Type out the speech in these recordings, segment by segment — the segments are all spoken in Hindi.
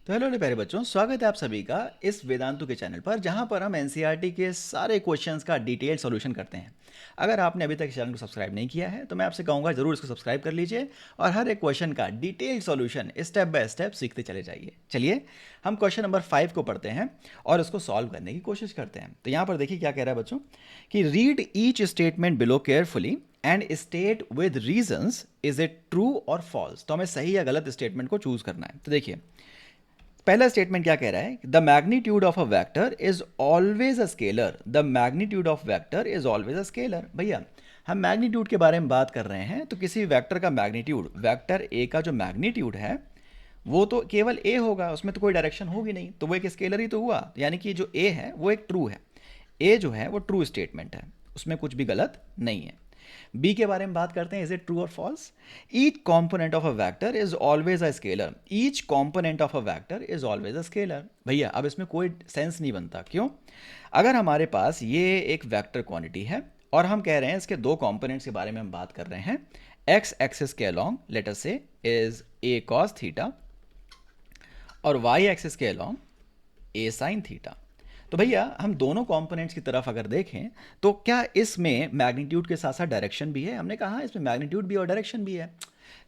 तो हेलो प्यारे बच्चों, स्वागत है आप सभी का इस वेदांतु के चैनल पर, जहां पर हम एनसीईआरटी के सारे क्वेश्चंस का डिटेल सॉल्यूशन करते हैं। अगर आपने अभी तक इस चैनल को सब्सक्राइब नहीं किया है तो मैं आपसे कहूंगा जरूर इसको सब्सक्राइब कर लीजिए और हर एक क्वेश्चन का detail solution step by step सीखते चले जाइए। चलिए हम क्वेश्चन नंबर 5 को पढ़ते हैं और उसको सॉल्व करने की कोशिश करते हैं। तो यहाँ पर देखिए क्या कह रहा है बच्चों कि read each statement below carefully and state with reasons, is it true और फॉल्स। तो हमें सही या गलत स्टेटमेंट को चूज करना है। तो देखिए पहला स्टेटमेंट क्या कह रहा है, the magnitude of a vector is always a scalar. The magnitude of vector is always a scalar. भैया हम मैग्नीट्यूड के बारे में बात कर रहे हैं, तो किसी वेक्टर का मैग्नीट्यूड, वेक्टर ए का जो मैग्नीट्यूड है वो तो केवल ए होगा, उसमें तो कोई डायरेक्शन होगी नहीं, तो वो एक स्केलर ही तो हुआ। यानी कि जो ए है वो एक ट्रू है, ए जो है वो ट्रू स्टेटमेंट है, उसमें कुछ भी गलत नहीं है। बी के बारे में बात करते हैं, इज इट ट्रू और false. Each component of a vector is always a scalar. Each component of a vector is always a scalar. भैया अब इसमें कोई सेंस नहीं बनता, क्यों? अगर हमारे पास ये एक वेक्टर क्वांटिटी है और हम कह रहे हैं इसके दो कॉम्पोनेंट्स के बारे में हम बात कर रहे हैं, एक्स एक्सिस के अलोंग लेट अस से इज ए कॉस थीटा और वाई एक्सिस के अलोंग ए साइन थीटा। तो भैया हम दोनों कंपोनेंट्स की तरफ अगर देखें तो क्या इसमें मैग्नीट्यूड के साथ साथ डायरेक्शन भी है? हमने कहा इसमें मैग्नीट्यूड भी और डायरेक्शन भी है।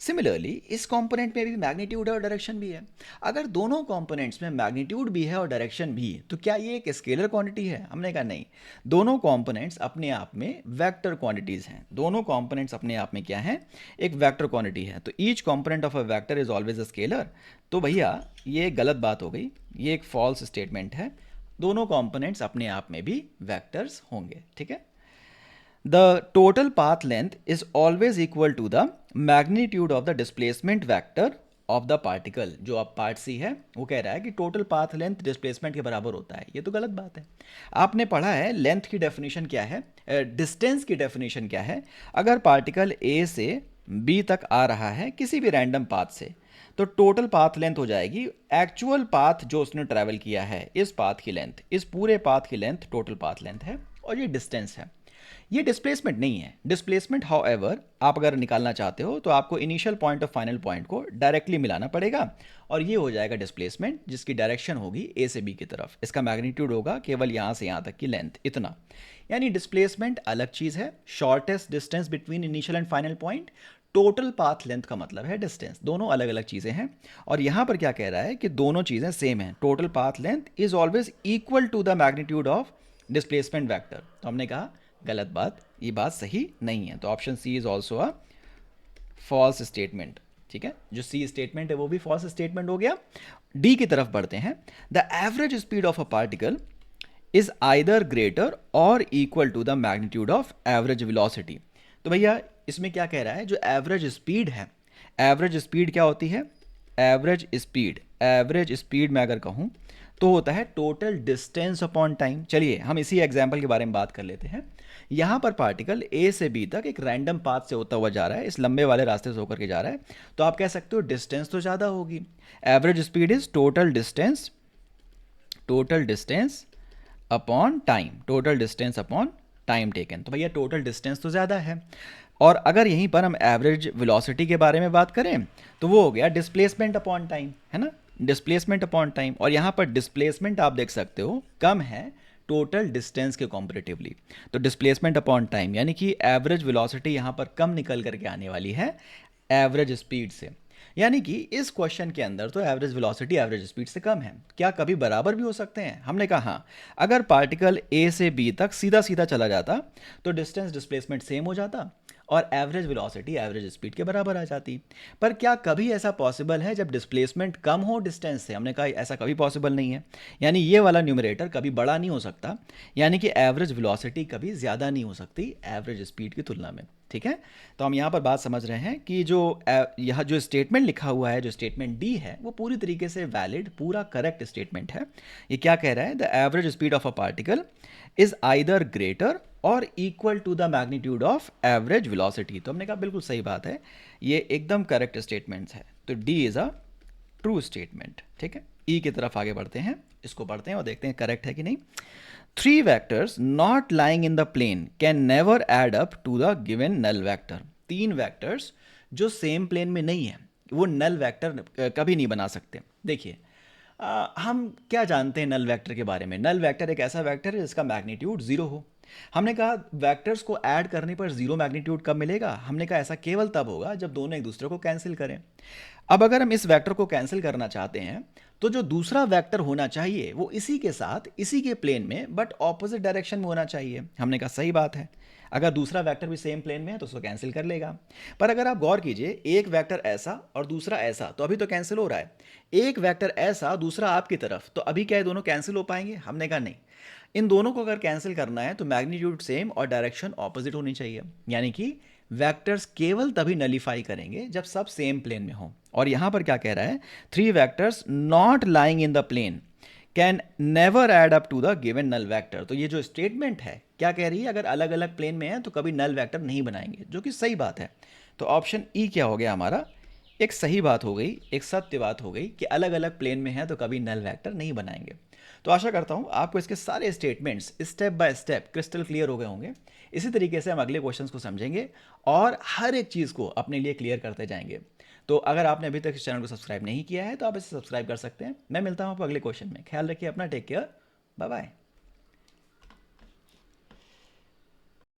सिमिलरली इस कंपोनेंट में भी मैग्नीट्यूड है और डायरेक्शन भी है। अगर दोनों कंपोनेंट्स में मैग्नीट्यूड भी है और डायरेक्शन भी, तो क्या ये एक स्केलर क्वांटिटी है? हमने कहा नहीं, दोनों कंपोनेंट्स अपने आप में वेक्टर क्वांटिटीज हैं। दोनों कंपोनेंट्स अपने आप में क्या है? एक वेक्टर क्वांटिटी है। तो each component of a vector is always a scalar. तो भैया ये गलत बात हो गई, ये एक फॉल्स स्टेटमेंट है। दोनों कंपोनेंट्स अपने आप में भी वेक्टर्स होंगे। ठीक है, the total path length is always equal to the magnitude of the displacement vector of the particle. जो अब पार्ट सी है वो कह रहा है कि टोटल पाथ लेंथ डिस्प्लेसमेंट के बराबर होता है। ये तो गलत बात है। आपने पढ़ा है लेंथ की डेफिनेशन क्या है, डिस्टेंस की डेफिनेशन क्या है। अगर पार्टिकल ए से बी तक आ रहा है किसी भी रैंडम पाथ से, तो टोटल पाथ लेंथ हो जाएगी एक्चुअल पाथ जो उसने ट्रैवल किया है, इस पाथ की लेंथ, इस पूरे पाथ की लेंथ टोटल पाथ लेंथ है, और ये डिस्टेंस है। ये डिस्प्लेसमेंट नहीं है। डिस्प्लेसमेंट हाउ एवर आप अगर निकालना चाहते हो तो आपको इनिशियल पॉइंट और फाइनल पॉइंट को डायरेक्टली मिलाना पड़ेगा और ये हो जाएगा डिस्प्लेसमेंट, जिसकी डायरेक्शन होगी ए से बी की तरफ। इसका मैग्नीट्यूड होगा केवल यहाँ से यहाँ तक की लेंथ, इतना। यानी डिस्प्लेसमेंट अलग चीज़ है, shortest distance between initial and final point. Total path length का मतलब है डिस्टेंस। दोनों अलग अलग चीज़ें हैं और यहाँ पर क्या कह रहा है कि दोनों चीज़ें सेम हैं। Total path length is always equal to the magnitude of displacement vector. तो हमने कहा गलत बात, ये बात सही नहीं है। तो option C is also a false statement. ठीक है, जो सी स्टेटमेंट है वो भी फॉल्स स्टेटमेंट हो गया। डी की तरफ बढ़ते हैं, the average speed of a particle is either greater or equal to the magnitude of average velocity. तो भैया इसमें क्या कह रहा है, जो एवरेज स्पीड है, एवरेज स्पीड क्या होती है? एवरेज स्पीड मैं अगर कहूँ तो होता है टोटल डिस्टेंस अपॉन टाइम। चलिए हम इसी एग्जाम्पल के बारे में बात कर लेते हैं। यहाँ पर पार्टिकल ए से बी तक एक रैंडम पाथ से होता हुआ जा रहा है, इस लंबे वाले रास्ते से होकर के जा रहा है, तो आप कह सकते हो डिस्टेंस तो ज़्यादा होगी। Average speed is total distance upon time, total distance upon time taken. तो भैया टोटल डिस्टेंस तो ज़्यादा है। और अगर यहीं पर हम एवरेज वेलोसिटी के बारे में बात करें तो वो हो गया डिस्प्लेसमेंट अपॉन टाइम, है ना, डिस्प्लेसमेंट अपॉन टाइम। और यहाँ पर डिस्प्लेसमेंट आप देख सकते हो कम है टोटल डिस्टेंस के कॉम्परेटिवली। तो डिस्प्लेसमेंट अपॉन टाइम यानी कि एवरेज वेलोसिटी यहाँ पर कम निकल करके आने वाली है एवरेज स्पीड से। यानी कि इस क्वेश्चन के अंदर तो एवरेज वेलोसिटी एवरेज स्पीड से कम है। क्या कभी बराबर भी हो सकते हैं? हमने कहा हाँ। अगर पार्टिकल ए से बी तक सीधा सीधा चला जाता तो डिस्टेंस डिस्प्लेसमेंट सेम हो जाता और एवरेज वेलोसिटी एवरेज स्पीड के बराबर आ जाती। पर क्या कभी ऐसा पॉसिबल है जब डिस्प्लेसमेंट कम हो डिस्टेंस से? हमने कहा ऐसा कभी पॉसिबल नहीं है। यानी ये वाला न्यूमरेटर कभी बड़ा नहीं हो सकता, यानी कि एवरेज वेलोसिटी कभी ज़्यादा नहीं हो सकती एवरेज स्पीड की तुलना में। ठीक है, तो हम यहाँ पर बात समझ रहे हैं कि जो यहाँ जो स्टेटमेंट लिखा हुआ है, जो स्टेटमेंट डी है, वो पूरी तरीके से वैलिड, पूरा करेक्ट स्टेटमेंट है। ये क्या कह रहा है? The average speed of a particle is either greater or equal to the magnitude of average velocity. तो हमने कहा बिल्कुल सही बात है, ये एकदम करेक्ट स्टेटमेंट्स है। तो D is a true statement. ठीक है, ई की तरफ आगे बढ़ते हैं, इसको पढ़ते हैं और देखते हैं करेक्ट है कि नहीं। Three vectors not lying in the plane can never add up to the given null vector। तीन वेक्टर्स जो सेम प्लेन में नहीं है वो नल वेक्टर कभी नहीं बना सकते। देखिए हम क्या जानते हैं नल वेक्टर के बारे में? नल वेक्टर एक ऐसा वेक्टर है जिसका मैग्नीट्यूड ज़ीरो हो। हमने कहा वेक्टर्स को ऐड करने पर ज़ीरो मैग्नीट्यूड कब मिलेगा? हमने कहा ऐसा केवल तब होगा जब दोनों एक दूसरे को कैंसिल करें। अब अगर हम इस वेक्टर को कैंसिल करना चाहते हैं तो जो दूसरा वेक्टर होना चाहिए वो इसी के साथ इसी के प्लेन में बट ऑपोजिट डायरेक्शन में होना चाहिए। हमने कहा सही बात है, अगर दूसरा वेक्टर भी सेम प्लेन में है तो उसको कैंसिल कर लेगा। पर अगर आप गौर कीजिए, एक वेक्टर ऐसा और दूसरा ऐसा, तो अभी तो कैंसिल हो रहा है। एक वेक्टर ऐसा दूसरा आपकी तरफ, तो अभी क्या ये दोनों कैंसिल हो पाएंगे? हमने कहा नहीं, इन दोनों को अगर कैंसिल करना है तो मैग्नीट्यूड सेम और डायरेक्शन ऑपोजिट होनी चाहिए। यानी कि वेक्टर्स केवल तभी नलीफाई करेंगे जब सब सेम प्लेन में हो। और यहां पर क्या कह रहा है, three vectors not lying in the plane can never add up to the given null vector. तो ये जो स्टेटमेंट है क्या कह रही है, अगर अलग अलग प्लेन में है तो कभी नल वेक्टर नहीं बनाएंगे, जो कि सही बात है। तो ऑप्शन ई क्या हो गया हमारा, एक सही बात हो गई, एक सत्य बात हो गई कि अलग अलग प्लेन में है तो कभी नल वेक्टर नहीं बनाएंगे। तो आशा करता हूँ आपको इसके सारे statements step by step crystal clear हो गए होंगे। इसी तरीके से हम अगले क्वेश्चंस को समझेंगे और हर एक चीज़ को अपने लिए क्लियर करते जाएंगे। तो अगर आपने अभी तक इस चैनल को सब्सक्राइब नहीं किया है तो आप इसे सब्सक्राइब कर सकते हैं। मैं मिलता हूँ आपको अगले क्वेश्चन में। ख्याल रखिए अपना, टेक केयर, बाय बाय।